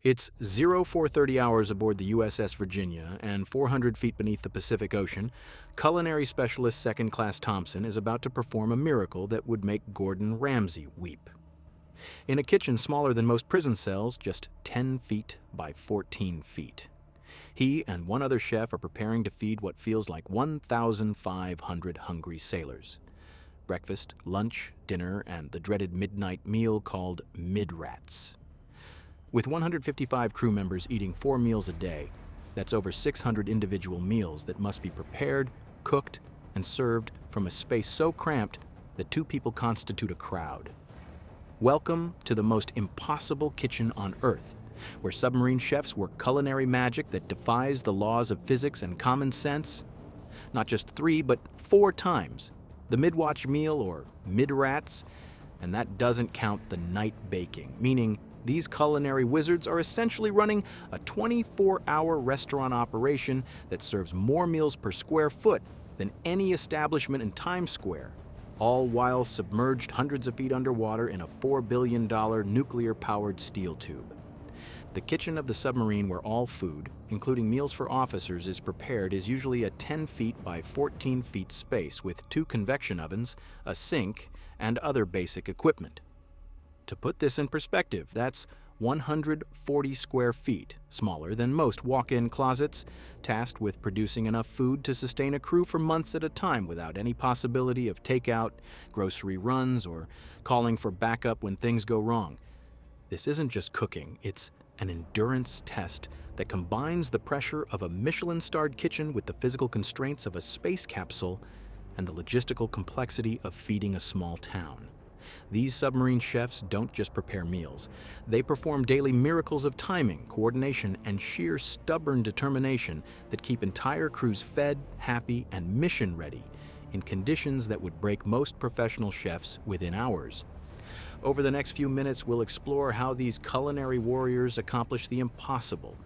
It's 0430 hours aboard the USS Virginia and 400 feet beneath the Pacific Ocean. Culinary specialist second class Thompson is about to perform a miracle that would make Gordon Ramsay weep. In a kitchen smaller than most prison cells, just 10 feet by 14 feet. He and one other chef are preparing to feed what feels like 1,500 hungry sailors. Breakfast, lunch, dinner, and the dreaded midnight meal called midrats. With 155 crew members eating 4 meals a day, that's over 600 individual meals that must be prepared, cooked, and served from a space so cramped that 2 people constitute a crowd. Welcome to the most impossible kitchen on Earth, where submarine chefs work culinary magic that defies the laws of physics and common sense. Not just 3, but 4 times. The mid-watch meal, or midrats, and that doesn't count the night baking, meaning these culinary wizards are essentially running a 24-hour restaurant operation that serves more meals per square foot than any establishment in Times Square, all while submerged hundreds of feet underwater in a $4 billion nuclear-powered steel tube. The kitchen of the submarine where all food, including meals for officers, is prepared is usually a 10 feet by 14 feet space with 2 convection ovens, a sink, and other basic equipment. To put this in perspective, that's 140 square feet, smaller than most walk-in closets, tasked with producing enough food to sustain a crew for months at a time without any possibility of takeout, grocery runs, or calling for backup when things go wrong. This isn't just cooking, it's an endurance test that combines the pressure of a Michelin-starred kitchen with the physical constraints of a space capsule and the logistical complexity of feeding a small town. These submarine chefs don't just prepare meals. They perform daily miracles of timing, coordination, and sheer stubborn determination that keep entire crews fed, happy, and mission-ready in conditions that would break most professional chefs within hours. Over the next few minutes, we'll explore how these culinary warriors accomplish the impossible,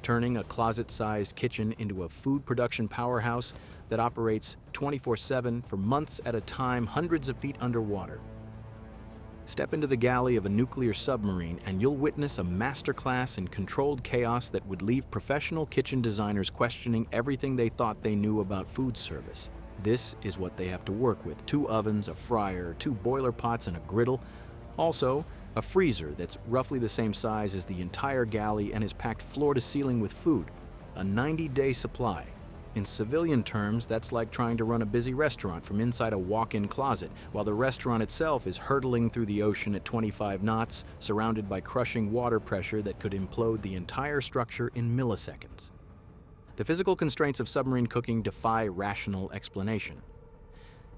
turning a closet-sized kitchen into a food production powerhouse that operates 24/7 for months at a time, hundreds of feet underwater. Step into the galley of a nuclear submarine and you'll witness a masterclass in controlled chaos that would leave professional kitchen designers questioning everything they thought they knew about food service. This is what they have to work with: 2 ovens, a fryer, 2 boiler pots, and a griddle. Also, a freezer that's roughly the same size as the entire galley and is packed floor to ceiling with food. A 90-day supply. In civilian terms, that's like trying to run a busy restaurant from inside a walk-in closet, while the restaurant itself is hurtling through the ocean at 25 knots, surrounded by crushing water pressure that could implode the entire structure in milliseconds. The physical constraints of submarine cooking defy rational explanation.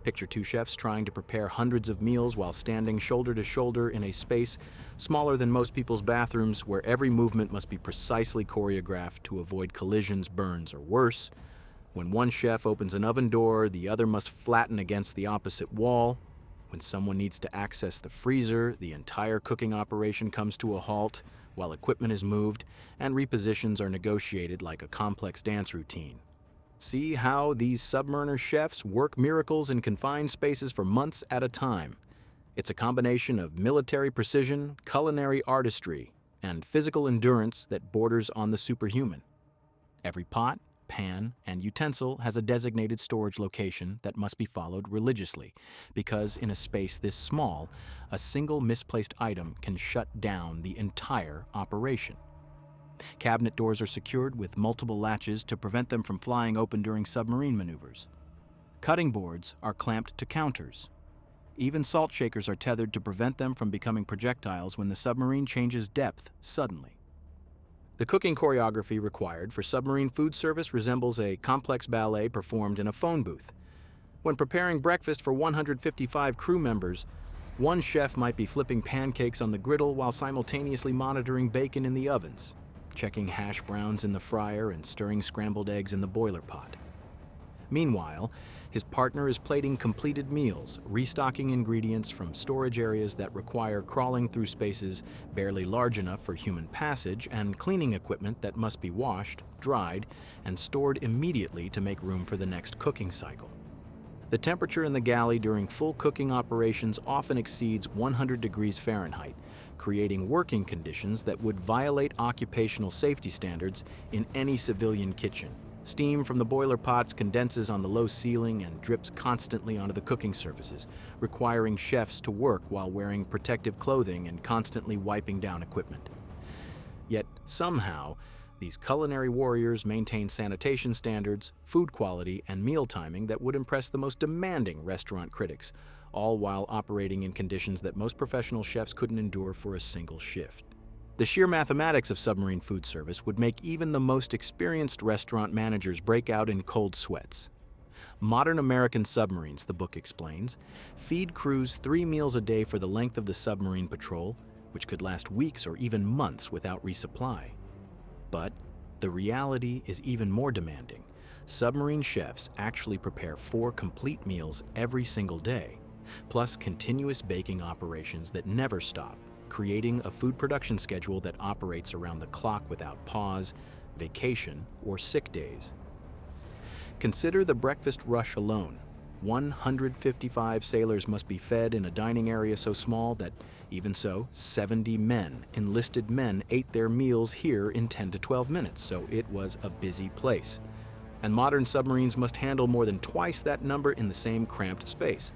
Picture 2 chefs trying to prepare hundreds of meals while standing shoulder to shoulder in a space smaller than most people's bathrooms, where every movement must be precisely choreographed to avoid collisions, burns, or worse. When one chef opens an oven door, the other must flatten against the opposite wall. When someone needs to access the freezer, the entire cooking operation comes to a halt while equipment is moved and repositions are negotiated like a complex dance routine. See how these submariner chefs work miracles in confined spaces for months at a time. It's a combination of military precision, culinary artistry, and physical endurance that borders on the superhuman. Every pot, pan, and utensil has a designated storage location that must be followed religiously, because in a space this small, a single misplaced item can shut down the entire operation. Cabinet doors are secured with multiple latches to prevent them from flying open during submarine maneuvers. Cutting boards are clamped to counters. Even salt shakers are tethered to prevent them from becoming projectiles when the submarine changes depth suddenly. The cooking choreography required for submarine food service resembles a complex ballet performed in a phone booth. When preparing breakfast for 155 crew members, one chef might be flipping pancakes on the griddle while simultaneously monitoring bacon in the ovens, checking hash browns in the fryer and stirring scrambled eggs in the boiler pot. Meanwhile, his partner is plating completed meals, restocking ingredients from storage areas that require crawling through spaces barely large enough for human passage, and cleaning equipment that must be washed, dried, and stored immediately to make room for the next cooking cycle. The temperature in the galley during full cooking operations often exceeds 100 degrees Fahrenheit, creating working conditions that would violate occupational safety standards in any civilian kitchen. Steam from the boiler pots condenses on the low ceiling and drips constantly onto the cooking surfaces, requiring chefs to work while wearing protective clothing and constantly wiping down equipment. Yet, somehow, these culinary warriors maintain sanitation standards, food quality, and meal timing that would impress the most demanding restaurant critics, all while operating in conditions that most professional chefs couldn't endure for a single shift. The sheer mathematics of submarine food service would make even the most experienced restaurant managers break out in cold sweats. Modern American submarines, the book explains, feed crews 3 meals a day for the length of the submarine patrol, which could last weeks or even months without resupply. But the reality is even more demanding. Submarine chefs actually prepare 4 complete meals every single day, plus continuous baking operations that never stop, creating a food production schedule that operates around the clock without pause, vacation, or sick days. Consider the breakfast rush alone. 155 sailors must be fed in a dining area so small that, even so, 70 men, enlisted men, ate their meals here in 10 to 12 minutes, so it was a busy place. And modern submarines must handle more than twice that number in the same cramped space.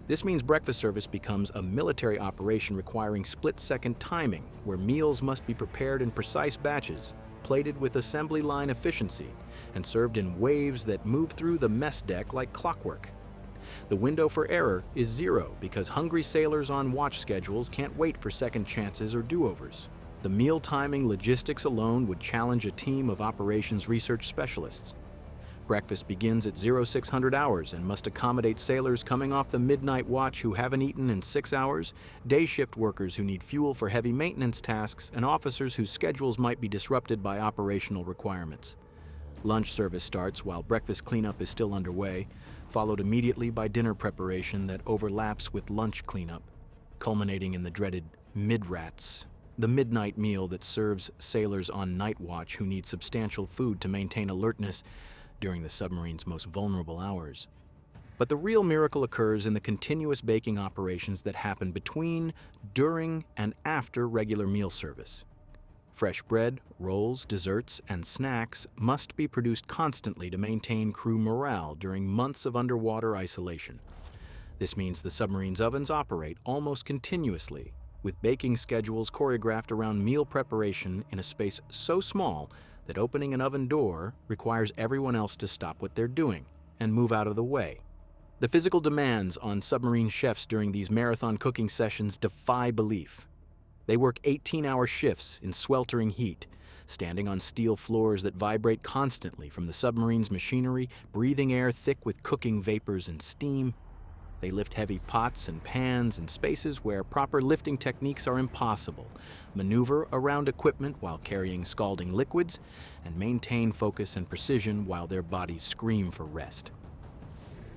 This means breakfast service becomes a military operation requiring split-second timing, where meals must be prepared in precise batches, plated with assembly line efficiency, and served in waves that move through the mess deck like clockwork. The window for error is 0 because hungry sailors on watch schedules can't wait for second chances or do-overs. The meal timing logistics alone would challenge a team of operations research specialists. Breakfast begins at 0600 hours and must accommodate sailors coming off the midnight watch who haven't eaten in 6 hours, day shift workers who need fuel for heavy maintenance tasks, and officers whose schedules might be disrupted by operational requirements. Lunch service starts while breakfast cleanup is still underway, followed immediately by dinner preparation that overlaps with lunch cleanup, culminating in the dreaded midrats, the midnight meal that serves sailors on night watch who need substantial food to maintain alertness during the submarine's most vulnerable hours. But the real miracle occurs in the continuous baking operations that happen between, during, and after regular meal service. Fresh bread, rolls, desserts, and snacks must be produced constantly to maintain crew morale during months of underwater isolation. This means the submarine's ovens operate almost continuously, with baking schedules choreographed around meal preparation in a space so small that opening an oven door requires everyone else to stop what they're doing and move out of the way. The physical demands on submarine chefs during these marathon cooking sessions defy belief. They work 18-hour shifts in sweltering heat, standing on steel floors that vibrate constantly from the submarine's machinery, breathing air thick with cooking vapors and steam. They lift heavy pots and pans in spaces where proper lifting techniques are impossible, maneuver around equipment while carrying scalding liquids, and maintain focus and precision while their bodies scream for rest.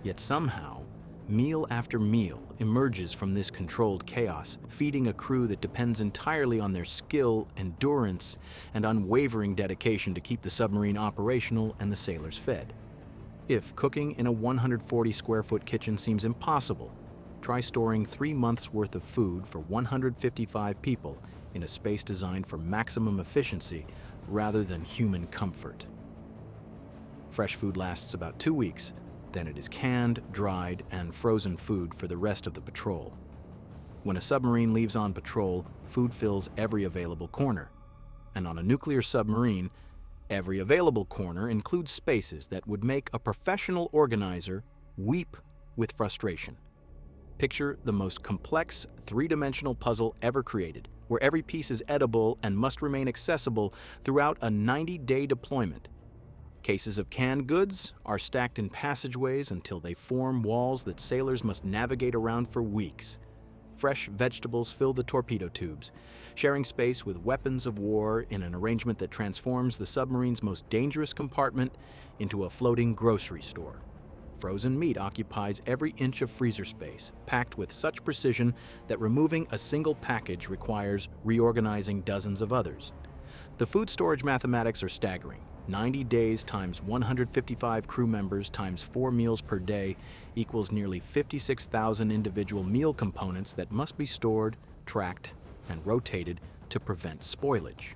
Yet somehow, meal after meal emerges from this controlled chaos, feeding a crew that depends entirely on their skill, endurance, and unwavering dedication to keep the submarine operational and the sailors fed. If cooking in a 140-square-foot kitchen seems impossible, try storing 3 months' worth of food for 155 people in a space designed for maximum efficiency rather than human comfort. Fresh food lasts about 2 weeks, then it is canned, dried, and frozen food for the rest of the patrol. When a submarine leaves on patrol, food fills every available corner. And on a nuclear submarine, every available corner includes spaces that would make a professional organizer weep with frustration. Picture the most complex, 3-dimensional puzzle ever created, where every piece is edible and must remain accessible throughout a 90-day deployment. Cases of canned goods are stacked in passageways until they form walls that sailors must navigate around for weeks. Fresh vegetables fill the torpedo tubes, sharing space with weapons of war in an arrangement that transforms the submarine's most dangerous compartment into a floating grocery store. Frozen meat occupies every inch of freezer space, packed with such precision that removing a single package requires reorganizing dozens of others. The food storage mathematics are staggering. 90 days times 155 crew members times 4 meals per day equals nearly 56,000 individual meal components that must be stored, tracked, and rotated to prevent spoilage.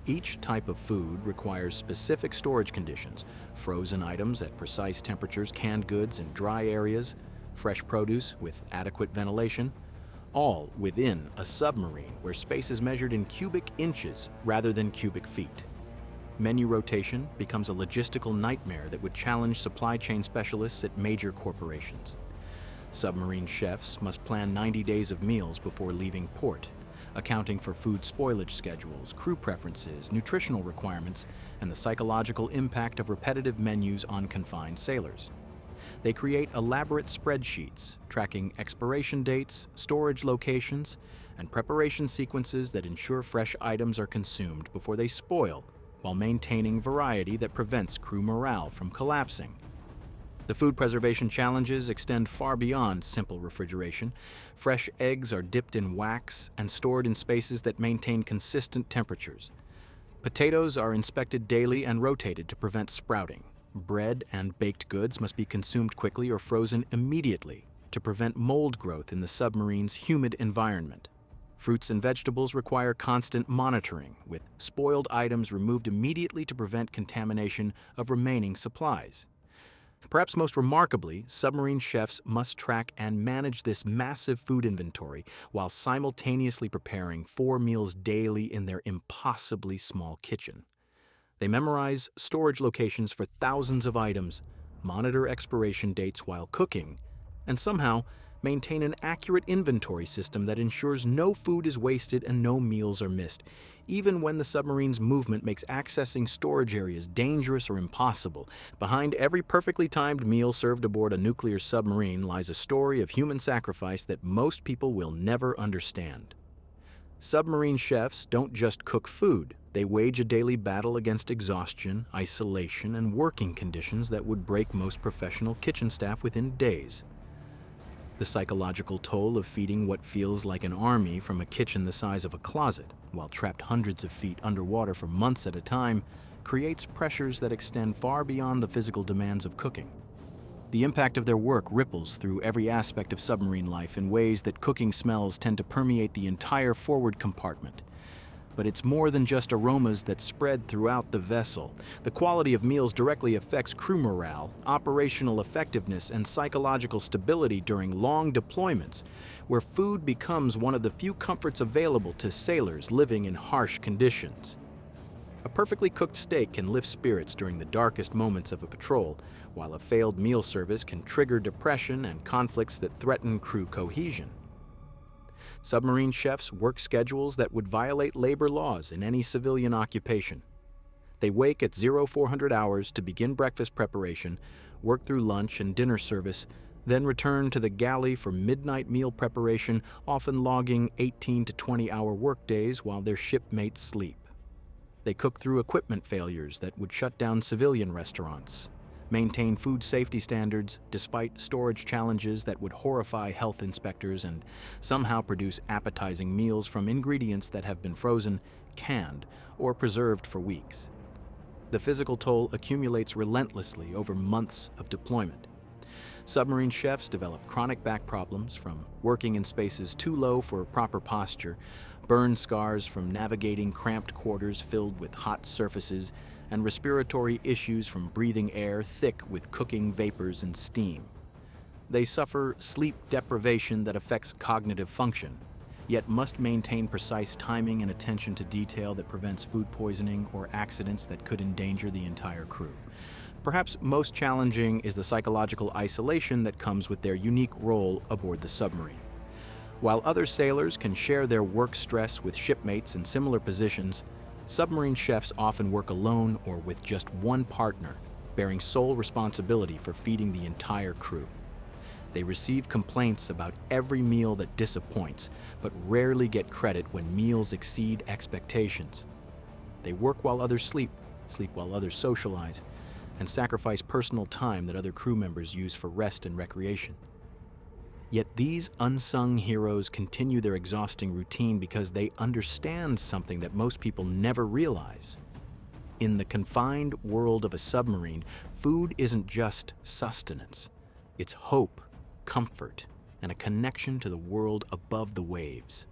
Each type of food requires specific storage conditions: frozen items at precise temperatures, canned goods in dry areas, fresh produce with adequate ventilation, all within a submarine where space is measured in cubic inches rather than cubic feet. Menu rotation becomes a logistical nightmare that would challenge supply chain specialists at major corporations. Submarine chefs must plan 90 days of meals before leaving port, accounting for food spoilage schedules, crew preferences, nutritional requirements, and the psychological impact of repetitive menus on confined sailors. They create elaborate spreadsheets tracking expiration dates, storage locations, and preparation sequences that ensure fresh items are consumed before they spoil, while maintaining variety that prevents crew morale from collapsing. The food preservation challenges extend far beyond simple refrigeration. Fresh eggs are dipped in wax and stored in spaces that maintain consistent temperatures. Potatoes are inspected daily and rotated to prevent sprouting. Bread and baked goods must be consumed quickly or frozen immediately to prevent mold growth in the submarine's humid environment. Fruits and vegetables require constant monitoring, with spoiled items removed immediately to prevent contamination of remaining supplies. Perhaps most remarkably, submarine chefs must track and manage this massive food inventory while simultaneously preparing 4 meals daily in their impossibly small kitchen. They memorize storage locations for thousands of items, monitor expiration dates while cooking, and somehow maintain an accurate inventory system that ensures no food is wasted and no meals are missed, even when the submarine's movement makes accessing storage areas dangerous or impossible. Behind every perfectly timed meal served aboard a nuclear submarine lies a story of human sacrifice that most people will never understand. Submarine chefs don't just cook food. They wage a daily battle against exhaustion, isolation, and working conditions that would break most professional kitchen staff within days. The psychological toll of feeding what feels like an army from a kitchen the size of a closet, while trapped hundreds of feet underwater for months at a time, creates pressures that extend far beyond the physical demands of cooking. The impact of their work ripples through every aspect of submarine life in ways that cooking smells tend to permeate the entire forward compartment. But it's more than just aromas that spread throughout the vessel. The quality of meals directly affects crew morale, operational effectiveness, and psychological stability during long deployments, where food becomes one of the few comforts available to sailors living in harsh conditions. A perfectly cooked steak can lift spirits during the darkest moments of a patrol, while a failed meal service can trigger depression and conflicts that threaten crew cohesion. Submarine chefs work schedules that would violate labor laws in any civilian occupation. They wake at 0400 hours to begin breakfast preparation, work through lunch and dinner service, then return to the galley for midnight meal preparation, often logging 18 to 20-hour workdays while their shipmates sleep. They cook through equipment failures that would shut down civilian restaurants, maintain food safety standards despite storage challenges that would horrify health inspectors, and somehow produce appetizing meals from ingredients that have been frozen, canned, or preserved for weeks. The physical toll accumulates relentlessly over months of deployment. Submarine chefs develop chronic back problems from working in spaces too low for proper posture, burn scars from navigating cramped quarters filled with hot surfaces, and respiratory issues from breathing air thick with cooking vapors and steam. They suffer sleep deprivation that affects cognitive function, yet must maintain precise timing and attention to detail that prevents food poisoning or accidents that could endanger the entire crew. Perhaps most challenging is the psychological isolation that comes with their unique role aboard the submarine. While other sailors can share their work stress with shipmates in similar positions, submarine chefs often work alone or with just one partner, bearing sole responsibility for feeding the entire crew. They receive complaints about every meal that disappoints, but rarely get credit when meals exceed expectations. They work while others sleep while others socialize, and sacrifice personal time that other crew members use for rest and recreation. Yet these unsung heroes continue their exhausting routine because they understand something that most people never realize. In the confined world of a submarine, food isn't just sustenance. It's hope, comfort, and a connection to the world above the waves.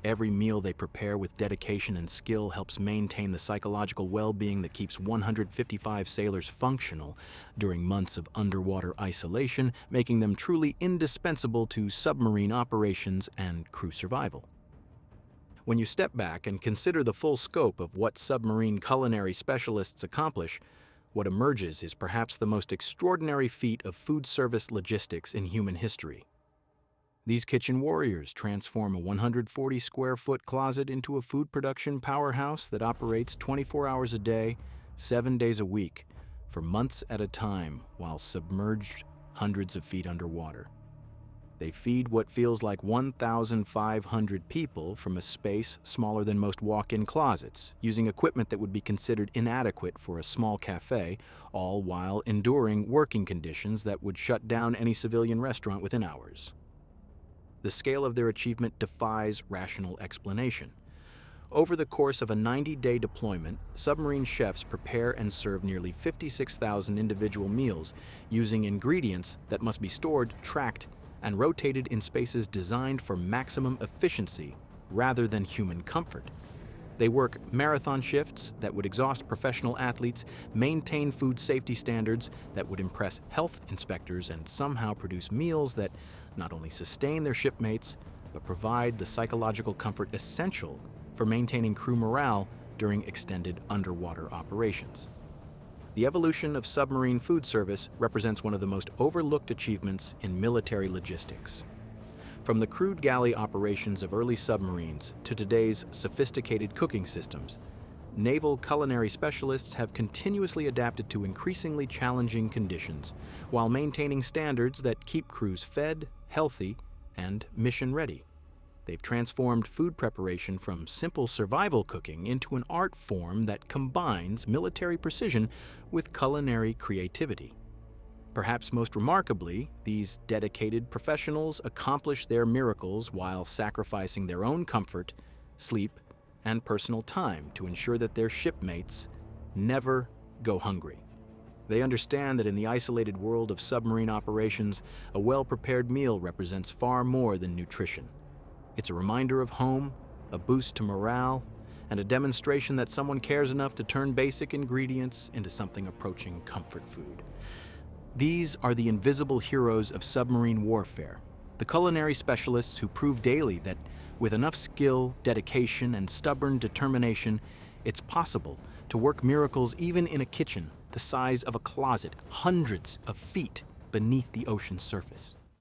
Every meal they prepare with dedication and skill helps maintain the psychological well-being that keeps 155 sailors functional during months of underwater isolation, making them truly indispensable to submarine operations and crew survival. When you step back and consider the full scope of what submarine culinary specialists accomplish, what emerges is perhaps the most extraordinary feat of food service logistics in human history. These kitchen warriors transform a 140-square-foot closet into a food production powerhouse that operates 24 hours a day, 7 days a week, for months at a time while submerged hundreds of feet underwater. They feed what feels like 1,500 people from a space smaller than most walk-in closets, using equipment that would be considered inadequate for a small cafe, all while enduring working conditions that would shut down any civilian restaurant within hours. The scale of their achievement defies rational explanation. Over the course of a 90-day deployment, submarine chefs prepare and serve nearly 56,000 individual meals using ingredients that must be stored, tracked, and rotated in spaces designed for maximum efficiency rather than human comfort. They work marathon shifts that would exhaust professional athletes, maintain food safety standards that would impress health inspectors, and somehow produce meals that not only sustain their shipmates, but provide the psychological comfort essential for maintaining crew morale during extended underwater operations. The evolution of submarine food service represents one of the most overlooked achievements in military logistics. From the crude galley operations of early submarines to today's sophisticated cooking systems, naval culinary specialists have continuously adapted to increasingly challenging conditions while maintaining standards that keep crews fed, healthy, and mission-ready. They've transformed food preparation from simple survival cooking into an art form that combines military precision with culinary creativity. Perhaps most remarkably, these dedicated professionals accomplish their miracles while sacrificing their own comfort, sleep, and personal time to ensure that their shipmates never go hungry. They understand that in the isolated world of submarine operations, a well-prepared meal represents far more than nutrition. It's a reminder of home, a boost to morale, and a demonstration that someone cares enough to turn basic ingredients into something approaching comfort food. These are the invisible heroes of submarine warfare, the culinary specialists who prove daily that with enough skill, dedication, and stubborn determination, it's possible to work miracles even in a kitchen the size of a closet, hundreds of feet beneath the ocean's surface.